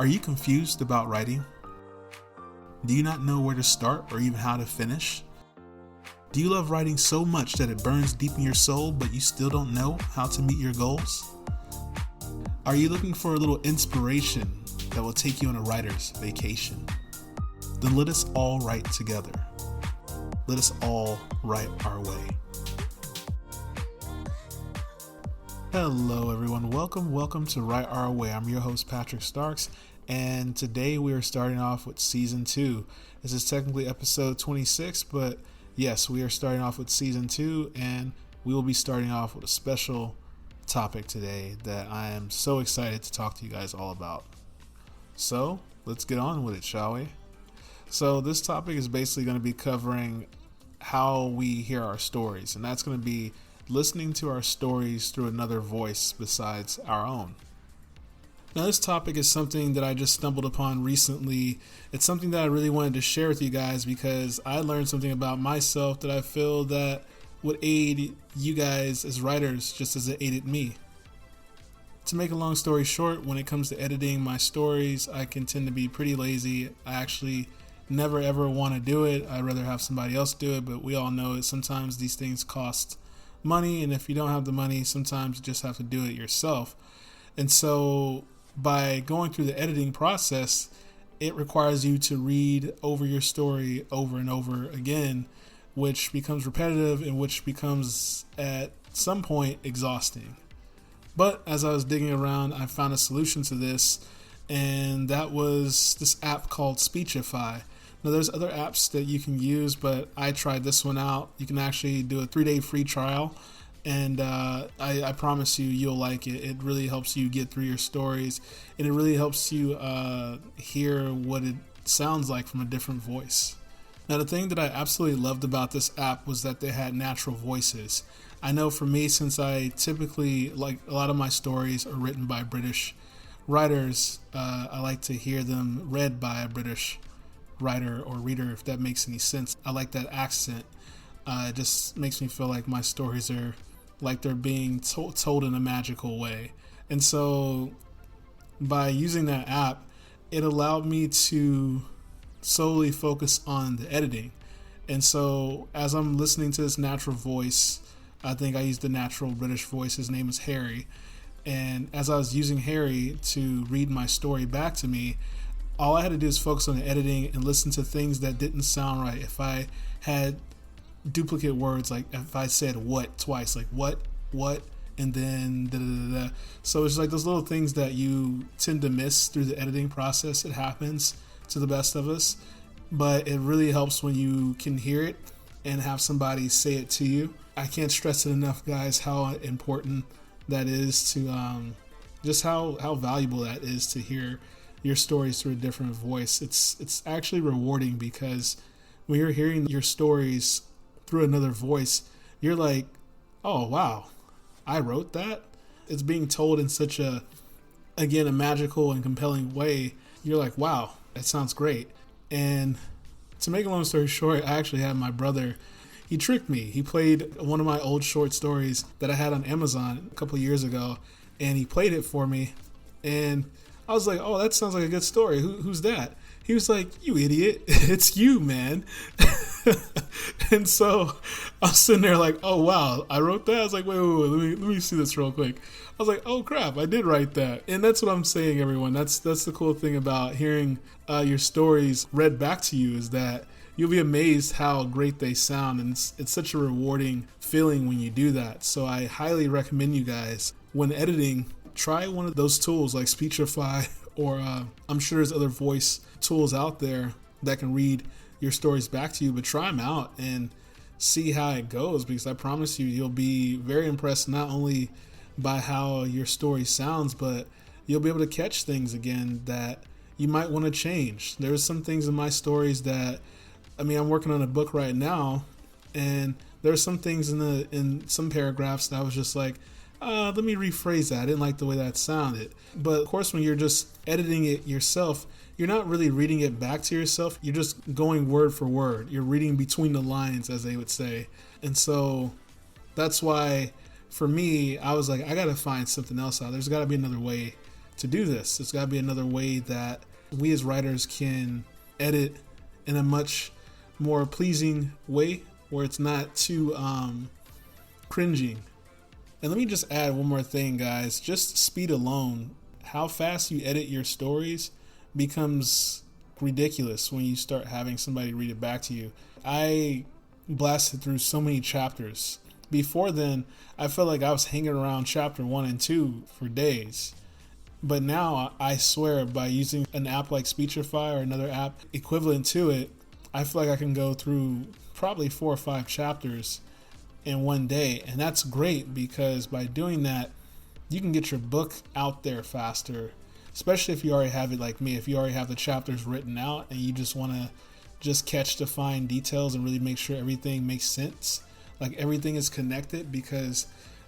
Are you confused about writing? Do you not know where to start or even how to finish? Do you love writing so much that it burns deep in your soul, but you still don't know how to meet your goals? Are you looking for a little inspiration that will take you on a writer's vacation? Then let us all write together. Let us all write our way. Hello everyone, welcome to Write Our Way. I'm your host Patrick Starks, and today we are starting off with Season 2. This is technically episode 26, but yes, we are starting off with Season 2, and we will be starting off with a special topic today that I am so excited to talk to you guys all about. So, let's get on with it, shall we? So, this topic is basically going to be covering how we hear our stories, and that's going to be listening to our stories through another voice besides our own. Now, this topic is something that I just stumbled upon recently. It's something that I really wanted to share with you guys because I learned something about myself that I feel that would aid you guys as writers just as it aided me. To make a long story short, when it comes to editing my stories, I can tend to be pretty lazy. I actually never ever want to do it. I'd rather have somebody else do it, but we all know that sometimes these things cost money, and if you don't have the money, sometimes you just have to do it yourself. And so by going through the editing process, it requires you to read over your story over and over again, which becomes repetitive and which becomes at some point exhausting. But as I was digging around, I found a solution to this, and that was this app called Speechify. Now, there's other apps that you can use, but I tried this one out. You can actually do a 3-day free trial, and I promise you, you'll like it. It really helps you get through your stories, and it really helps you hear what it sounds like from a different voice. Now, the thing that I absolutely loved about this app was that they had natural voices. I know for me, since I typically, like a lot of my stories are written by British writers, I like to hear them read by a British writer or reader, if that makes any sense. I like that accent. It just makes me feel like my stories are like they're being told in a magical way. And so by using that app, it allowed me to solely focus on the editing. And so as I'm listening to this natural voice, I think I used the natural British voice. His name is Harry. And as I was using Harry to read my story back to me, all I had to do is focus on the editing and listen to things that didn't sound right. If I had duplicate words, like if I said what twice, like what, and then da-da-da-da. So it's like those little things that you tend to miss through the editing process. It happens to the best of us, but it really helps when you can hear it and have somebody say it to you. I can't stress it enough, guys, how important that is to just how valuable that is to hear your stories through a different voice. It's actually rewarding because when you're hearing your stories through another voice, you're like, oh wow, I wrote that. It's being told in such a magical and compelling way. You're like, wow, that sounds great. And to make a long story short, I actually had my brother, he tricked me. He played one of my old short stories that I had on Amazon a couple years ago, and he played it for me, and I was like, oh, that sounds like a good story. Who's that? He was like, you idiot. It's you, man. And so I was sitting there like, oh, wow, I wrote that? I was like, wait, let me see this real quick. I was like, oh, crap, I did write that. And that's what I'm saying, everyone. That's the cool thing about hearing your stories read back to you, is that you'll be amazed how great they sound. And it's such a rewarding feeling when you do that. So I highly recommend you guys, when editing, try one of those tools like Speechify, or I'm sure there's other voice tools out there that can read your stories back to you, but try them out and see how it goes, because I promise you, you'll be very impressed not only by how your story sounds, but you'll be able to catch things again that you might want to change. There's some things in my stories that, I'm working on a book right now, and there's some things in some paragraphs that I was just like, let me rephrase that. I didn't like the way that sounded. But of course, when you're just editing it yourself, you're not really reading it back to yourself. You're just going word for word. You're reading between the lines, as they would say. And so that's why, for me, I was like, I got to find something else out. There's got to be another way to do this. It's got to be another way that we as writers can edit in a much more pleasing way where it's not too cringing. And let me just add one more thing, guys. Just speed alone, how fast you edit your stories becomes ridiculous when you start having somebody read it back to you. I blasted through so many chapters. Before then, I felt like I was hanging around chapter 1 and 2 for days. But now, I swear, by using an app like Speechify or another app equivalent to it, I feel like I can go through probably 4 or 5 chapters in one day. And that's great because by doing that, you can get your book out there faster, especially if you already have it like me. If you already have the chapters written out and you just want to just catch the fine details and really make sure everything makes sense, like everything is connected. Because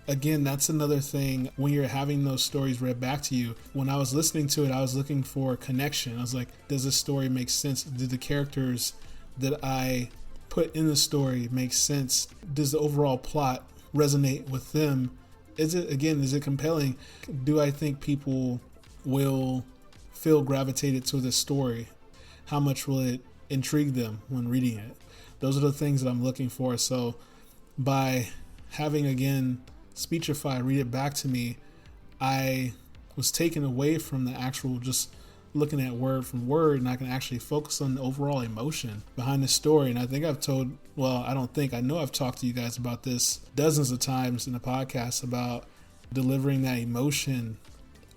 again, that's another thing when you're having those stories read back to you. When I was listening to it, I was looking for connection. I was like, does this story make sense? Do the characters that I put in the story make sense? Does the overall plot resonate with them? Is it compelling? Do I think people will feel gravitated to this story? How much will it intrigue them when reading it? Those are the things that I'm looking for. So by having, again, Speechify read it back to me, I was taken away from the actual just looking at word from word, and I can actually focus on the overall emotion behind the story. And I think I know I've talked to you guys about this dozens of times in the podcast about delivering that emotion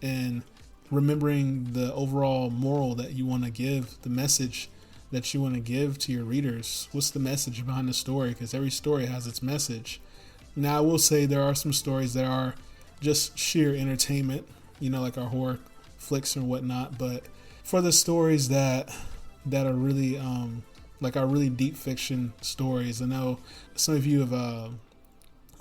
and remembering the overall moral that you want to give, the message that you want to give to your readers. What's the message behind the story? Because every story has its message. Now, I will say there are some stories that are just sheer entertainment, like our horror flicks or whatnot. But for the stories that are really like our really deep fiction stories, I know some of you have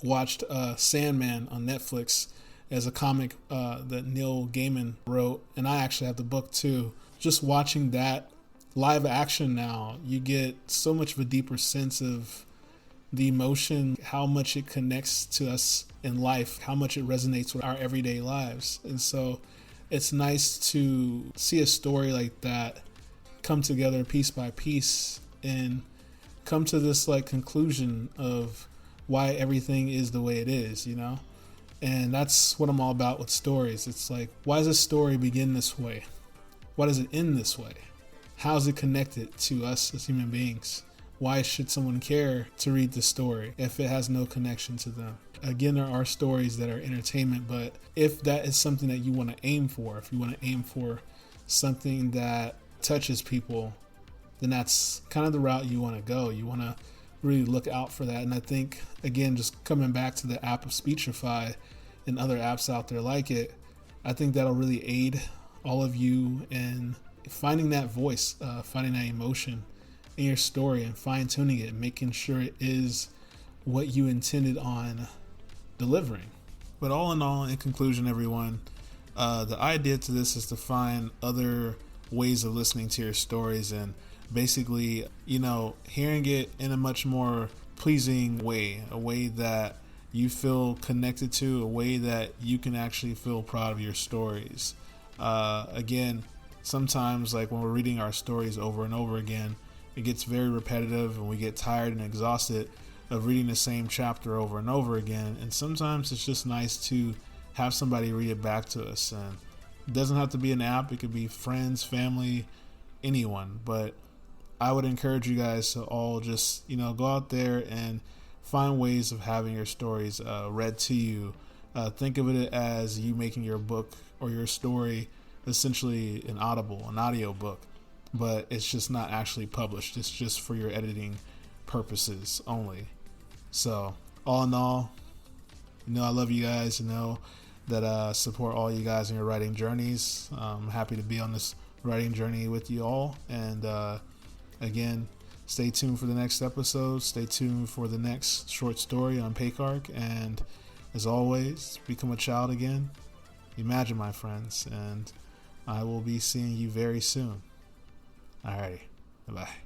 watched Sandman on Netflix as a comic that Neil Gaiman wrote, and I actually have the book too. Just watching that live action now, you get so much of a deeper sense of the emotion, how much it connects to us in life, how much it resonates with our everyday lives. And so it's nice to see a story like that come together piece by piece and come to this conclusion of why everything is the way it is, And that's what I'm all about with stories. It's like, why does a story begin this way? Why does it end this way? How is it connected to us as human beings? Why should someone care to read the story if it has no connection to them? Again, there are stories that are entertainment, but if that is something that you want to aim for, if you want to aim for something that touches people, then that's kind of the route you want to go. You want to really look out for that. And I think, again, just coming back to the app of Speechify and other apps out there like it, I think that'll really aid all of you in finding that voice, finding that emotion in your story and fine-tuning it, making sure it is what you intended on delivering. But all in all, in conclusion, everyone, the idea to this is to find other ways of listening to your stories and basically, hearing it in a much more pleasing way, a way that you feel connected to, a way that you can actually feel proud of your stories. Again, sometimes when we're reading our stories over and over again, it gets very repetitive and we get tired and exhausted of reading the same chapter over and over again. And sometimes it's just nice to have somebody read it back to us. And it doesn't have to be an app. It could be friends, family, anyone. But I would encourage you guys to all just, go out there and find ways of having your stories read to you. Think of it as you making your book or your story essentially an audio book. But it's just not actually published. It's just for your editing purposes only. So, all in all, I love you guys. That support all you guys in your writing journeys. I'm happy to be on this writing journey with you all. And again, stay tuned for the next episode. Stay tuned for the next short story on Paycark. And as always, become a child again. Imagine, my friends. And I will be seeing you very soon. Alrighty. Bye-bye.